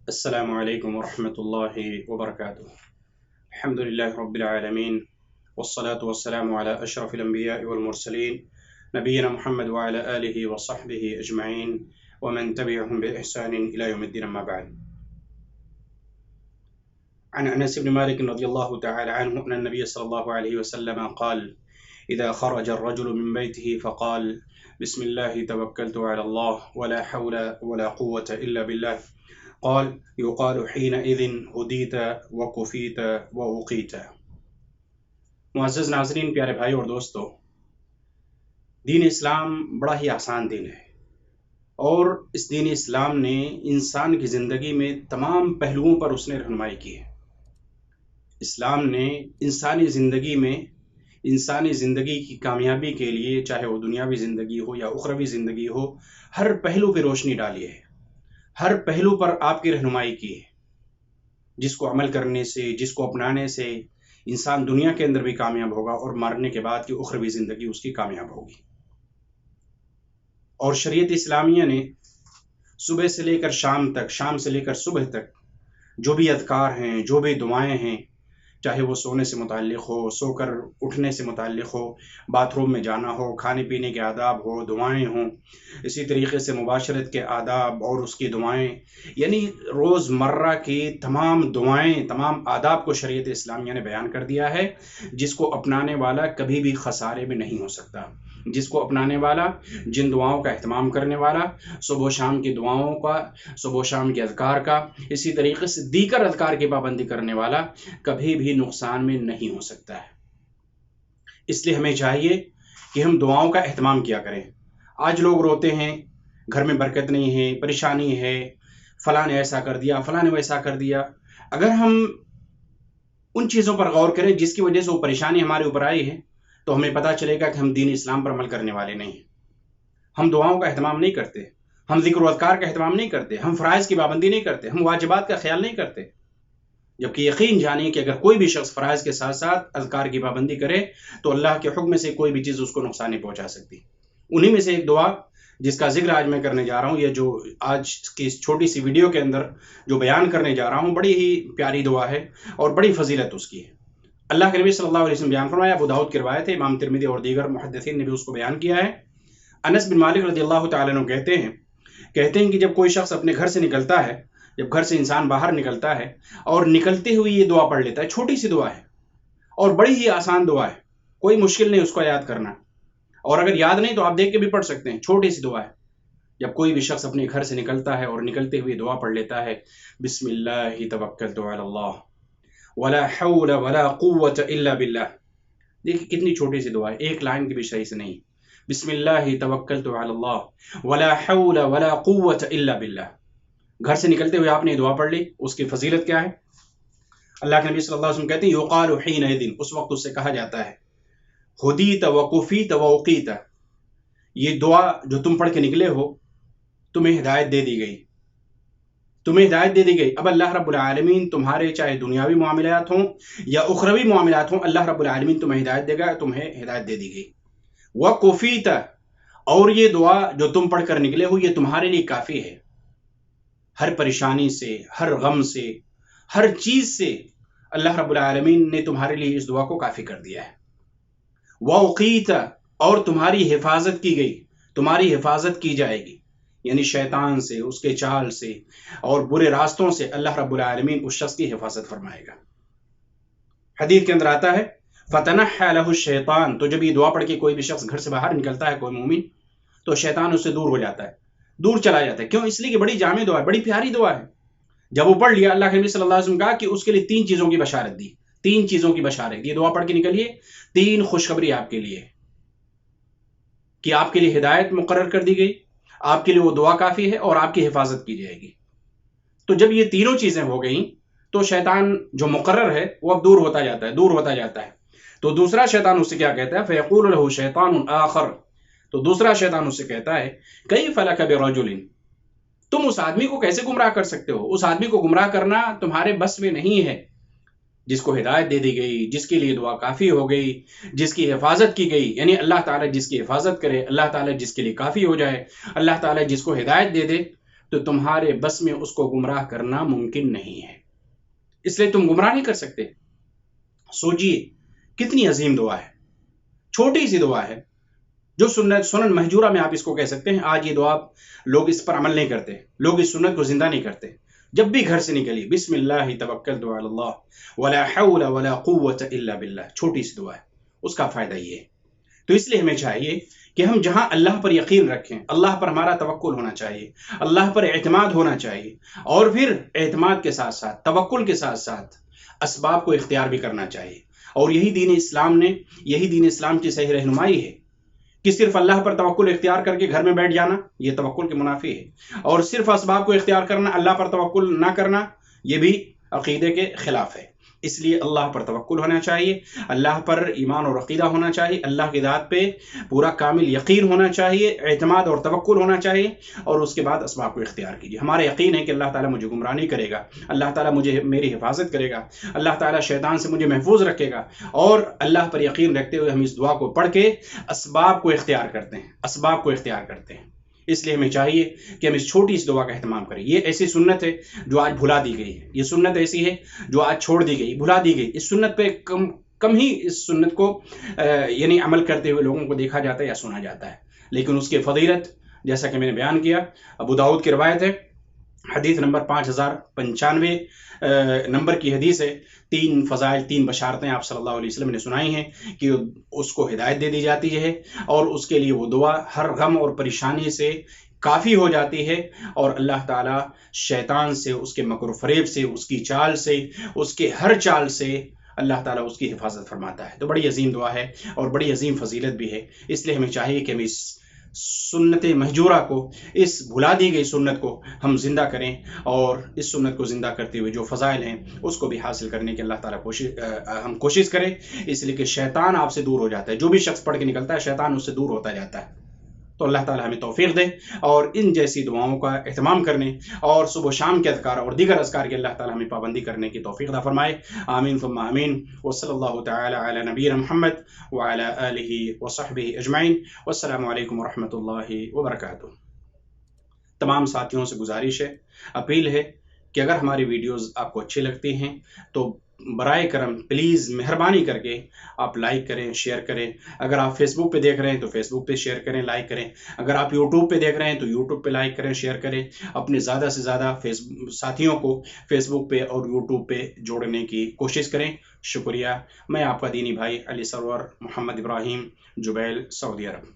السلام علیکم ورحمۃ اللہ وبرکاتہ۔ الحمد للہ رب العالمین والصلاة والسلام علی اشرف الانبیاء والمرسلین نبینا محمد وعلی آلہ وصحبہ اجمعین ومن تبعهم بإحسان الى یوم الدین، اما بعد۔ عن انس بن مالک رضی اللہ تعالی عنہ ان النبی صلی اللہ علیہ وسلم قال اذا خرج الرجل من بیته فقال بسم اللہ توکلت علی اللہ ولا حول ولا قوة الا باللہ قال يقال حينئذ هديت وكفيت ووقيت۔ معزز ناظرین، پیارے بھائی اور دوستو، دین اسلام بڑا ہی آسان دین ہے، اور اس دین اسلام نے انسان کی زندگی میں تمام پہلوؤں پر اس نے رہنمائی کی ہے۔ اسلام نے انسانی زندگی کی کامیابی کے لیے، چاہے وہ دنیاوی زندگی ہو یا اخروی زندگی ہو، ہر پہلو پہ روشنی ڈالی ہے، ہر پہلو پر آپ کی رہنمائی کی ہے، جس کو عمل کرنے سے، جس کو اپنانے سے انسان دنیا کے اندر بھی کامیاب ہوگا اور مرنے کے بعد کی اخروی زندگی اس کی کامیاب ہوگی۔ اور شریعت اسلامیہ نے صبح سے لے کر شام تک، شام سے لے کر صبح تک جو بھی اذکار ہیں، جو بھی دعائیں ہیں، چاہے وہ سونے سے متعلق ہو، سو کر اٹھنے سے متعلق ہو، باتھ روم میں جانا ہو، کھانے پینے کے آداب ہو، دعائیں ہوں، اسی طریقے سے مباشرت کے آداب اور اس کی دعائیں، یعنی روز مرہ کی تمام دعائیں، تمام آداب کو شریعت اسلامیہ نے بیان کر دیا ہے، جس کو اپنانے والا کبھی بھی خسارے میں نہیں ہو سکتا، جس کو اپنانے والا، جن دعاؤں کا اہتمام کرنے والا، صبح و شام کی دعاؤں کا، صبح و شام کے اذکار کا، اسی طریقے سے دیگر اذکار کی پابندی کرنے والا کبھی بھی نقصان میں نہیں ہو سکتا ہے۔ اس لیے ہمیں چاہیے کہ ہم دعاؤں کا اہتمام کیا کریں۔ آج لوگ روتے ہیں، گھر میں برکت نہیں ہے، پریشانی ہے، فلاں نے ایسا کر دیا، فلاں نے ویسا کر دیا۔ اگر ہم ان چیزوں پر غور کریں جس کی وجہ سے وہ پریشانی ہمارے اوپر آئی ہے، تو ہمیں پتہ چلے گا کہ ہم دین اسلام پر عمل کرنے والے نہیں ہیں۔ ہم دعاؤں کا اہتمام نہیں کرتے، ہم ذکر و اذکار کا اہتمام نہیں کرتے، ہم فرائض کی پابندی نہیں کرتے، ہم واجبات کا خیال نہیں کرتے، جبکہ یقین جانیے کہ اگر کوئی بھی شخص فرائض کے ساتھ ساتھ اذکار کی پابندی کرے تو اللہ کے حکم سے کوئی بھی چیز اس کو نقصان نہیں پہنچا سکتی۔ انہی میں سے ایک دعا جس کا ذکر آج میں کرنے جا رہا ہوں، یہ جو آج کی اس چھوٹی سی ویڈیو کے اندر جو بیان کرنے جا رہا ہوں، بڑی ہی پیاری دعا ہے اور بڑی فضیلت اس کی ہے۔ اللہ کے نبی صلی اللہ علیہ وسلم بیان فرمایا، ابو داؤد کی روایت ہے، امام ترمذی اور دیگر محدثین نے بھی اس کو بیان کیا ہے۔ انس بن مالک رضی اللہ تعالیٰ عنہ کہتے ہیں کہ جب کوئی شخص اپنے گھر سے نکلتا ہے، جب گھر سے انسان باہر نکلتا ہے اور نکلتے ہوئے یہ دعا پڑھ لیتا ہے، چھوٹی سی دعا ہے اور بڑی ہی آسان دعا ہے، کوئی مشکل نہیں اس کو یاد کرنا، اور اگر یاد نہیں تو آپ دیکھ کے بھی پڑھ سکتے ہیں، چھوٹی سی دعا ہے۔ جب کوئی بھی شخص اپنے گھر سے نکلتا ہے اور نکلتے ہوئے دعا پڑھ لیتا ہے، بسم اللہ توکلت علی اللہ ولا حول ولا قوت الا باللہ، دیکھیں کتنی چھوٹی سی دعا ہے، ایک لائن کی بھی صحیح سے نہیں، بسم اللہ توکلت علی اللہ ولا حول ولا قوت الا باللہ۔ گھر سے نکلتے ہوئے آپ نے دعا پڑھ لی، اس کی فضیلت کیا ہے؟ اللہ کے نبی صلی اللہ علیہ وسلم کہتے ہیں، یقال حینئذ، اس وقت اس سے کہا جاتا ہے، ہدیت وکفیت ووقیت، یہ دعا جو تم پڑھ کے نکلے ہو، تمہیں ہدایت دے دی گئی، تمہیں ہدایت دے دی گئی۔ اب اللہ رب العالمین تمہارے چاہے دنیاوی معاملات ہوں یا اخروی معاملات ہوں، اللہ رب العالمین تمہیں ہدایت دے گا، تمہیں ہدایت دے دی گئی۔ وکفیت، اور یہ دعا جو تم پڑھ کر نکلے ہو یہ تمہارے لیے کافی ہے، ہر پریشانی سے، ہر غم سے، ہر چیز سے اللہ رب العالمین نے تمہارے لیے اس دعا کو کافی کر دیا ہے۔ ووقیت، اور تمہاری حفاظت کی گئی، تمہاری حفاظت کی جائے گی، یعنی شیطان سے، اس کے چال سے اور برے راستوں سے اللہ رب العالمین اس شخص کی حفاظت فرمائے گا۔ حدیث کے اندر آتا ہے، فَتَنَحَّى لَهُ الشَّيْطَانُ، تو جب یہ دعا پڑھ کے کوئی بھی شخص گھر سے باہر نکلتا ہے، کوئی مومن، تو شیطان اس سے دور ہو جاتا ہے، دور چلا جاتا ہے۔ کیوں؟ اس لیے کہ بڑی جامع دعا ہے، بڑی پیاری دعا ہے۔ جب وہ پڑھ لیا، اللہ کے نبی صلی اللہ علیہ وسلم کہا کہ اس کے لیے 3 چیزوں کی بشارت دی، 3 چیزوں کی بشارت، یہ دعا پڑھ کے نکلیے، 3 خوشخبری آپ کے لیے، کہ آپ کے لیے ہدایت مقرر کر دی گئی، آپ کے لیے وہ دعا کافی ہے اور آپ کی حفاظت کی جائے گی۔ تو جب یہ تینوں چیزیں ہو گئیں تو شیطان جو مقرر ہے وہ اب دور ہوتا جاتا ہے، دور ہوتا جاتا ہے۔ تو دوسرا شیطان اس سے کیا کہتا ہے، فَيَقُولُ لَهُ شَيْطَانٌ آخر، تو دوسرا شیطان اس سے کہتا ہے، كَيْفَ لَكَ بِرَجُلٍ، تم اس آدمی کو کیسے گمراہ کر سکتے ہو؟ اس آدمی کو گمراہ کرنا تمہارے بس میں نہیں ہے، جس کو ہدایت دے دی گئی، جس کے لیے دعا کافی ہو گئی، جس کی حفاظت کی گئی، یعنی اللہ تعالیٰ جس کی حفاظت کرے، اللہ تعالیٰ جس کے لیے کافی ہو جائے، اللہ تعالیٰ جس کو ہدایت دے دے، تو تمہارے بس میں اس کو گمراہ کرنا ممکن نہیں ہے، اس لیے تم گمراہ نہیں کر سکتے۔ سوچئے کتنی عظیم دعا ہے، چھوٹی سی دعا ہے، جو سنن مہجورہ میں آپ اس کو کہہ سکتے ہیں۔ آج یہ دعا لوگ اس پر عمل نہیں کرتے، لوگ اس سنت کو زندہ نہیں کرتے۔ جب بھی گھر سے نکلیے، بسم اللہ توکلت علی اللہ ولا حول ولا قوت الا باللہ، چھوٹی سی دعا ہے، اس کا فائدہ یہ ہے۔ تو اس لیے ہمیں چاہیے کہ ہم جہاں اللہ پر یقین رکھیں، اللہ پر ہمارا توکل ہونا چاہیے، اللہ پر اعتماد ہونا چاہیے، اور پھر اعتماد کے ساتھ ساتھ توکل کے ساتھ ساتھ اسباب کو اختیار بھی کرنا چاہیے۔ اور یہی دین اسلام کی صحیح رہنمائی ہے کہ صرف اللہ پر توکل اختیار کر کے گھر میں بیٹھ جانا یہ توکل کے منافی ہے، اور صرف اسباب کو اختیار کرنا، اللہ پر توکل نہ کرنا، یہ بھی عقیدے کے خلاف ہے۔ اس لیے اللہ پر توکل ہونا چاہیے، اللہ پر ایمان اور عقیدہ ہونا چاہیے، اللہ کی ذات پہ پورا کامل یقین ہونا چاہیے، اعتماد اور توکل ہونا چاہیے، اور اس کے بعد اسباب کو اختیار کیجیے۔ ہمارا یقین ہے کہ اللہ تعالیٰ مجھے گمراہ نہیں کرے گا، اللہ تعالیٰ میری حفاظت کرے گا، اللہ تعالیٰ شیطان سے مجھے محفوظ رکھے گا، اور اللہ پر یقین رکھتے ہوئے ہم اس دعا کو پڑھ کے اسباب کو اختیار کرتے ہیں۔ اس لیے ہمیں چاہیے کہ ہم اس چھوٹی سی دعا کا اہتمام کریں۔ یہ ایسی سنت ہے جو آج بھلا دی گئی ہے، یہ سنت ایسی ہے جو آج چھوڑ دی گئی، بھلا دی گئی۔ اس سنت پہ کم ہی اس سنت کو یعنی عمل کرتے ہوئے لوگوں کو دیکھا جاتا ہے یا سنا جاتا ہے، لیکن اس کی فضیلت جیسا کہ میں نے بیان کیا، ابو داؤد کی روایت ہے، حدیث نمبر 5095 نمبر کی حدیث ہے۔ 3 فضائل، 3 بشارتیں آپ صلی اللہ علیہ وسلم نے سنائی ہیں کہ اس کو ہدایت دے دی جاتی ہے، اور اس کے لیے وہ دعا ہر غم اور پریشانی سے کافی ہو جاتی ہے، اور اللہ تعالیٰ شیطان سے، اس کے مکر و فریب سے، اس کی چال سے، اس کے ہر چال سے اللہ تعالیٰ اس کی حفاظت فرماتا ہے۔ تو بڑی عظیم دعا ہے اور بڑی عظیم فضیلت بھی ہے۔ اس لیے ہمیں چاہیے کہ ہم اس سنت مہجورہ کو، اس بھلا دی گئی سنت کو ہم زندہ کریں، اور اس سنت کو زندہ کرتے ہوئے جو فضائل ہیں اس کو بھی حاصل کرنے کی اللہ تعالیٰ ہم کوشش کریں، اس لیے کہ شیطان آپ سے دور ہو جاتا ہے۔ جو بھی شخص پڑھ کے نکلتا ہے شیطان اس سے دور ہوتا جاتا ہے۔ تو اللہ تعالیٰ ہمیں توفیق دے، اور ان جیسی دعاؤں کا اہتمام کرنے اور صبح و شام کے اذکار اور دیگر اذکار کے اللہ تعالیٰ ہمیں پابندی کرنے کی توفیق عطا فرمائے۔ آمین ثم آمین، وصلی اللہ تعالی علی نبینا محمد وعلی آلہ وصحبہ اجمعین، والسلام علیکم ورحمۃ اللہ وبرکاتہ۔ تمام ساتھیوں سے گزارش ہے، اپیل ہے کہ اگر ہماری ویڈیوز آپ کو اچھی لگتی ہیں تو برائے کرم پلیز مہربانی کر کے آپ لائک کریں، شیئر کریں۔ اگر آپ فیس بک پہ دیکھ رہے ہیں تو فیس بک پہ شیئر کریں، لائک کریں۔ اگر آپ یوٹیوب پہ دیکھ رہے ہیں تو یوٹیوب پہ لائک کریں، شیئر کریں۔ اپنے زیادہ سے زیادہ ساتھیوں کو فیس بک پہ اور یوٹیوب پہ جوڑنے کی کوشش کریں۔ شکریہ۔ میں آپ کا دینی بھائی علی سرور محمد ابراہیم، جبیل، سعودی عرب۔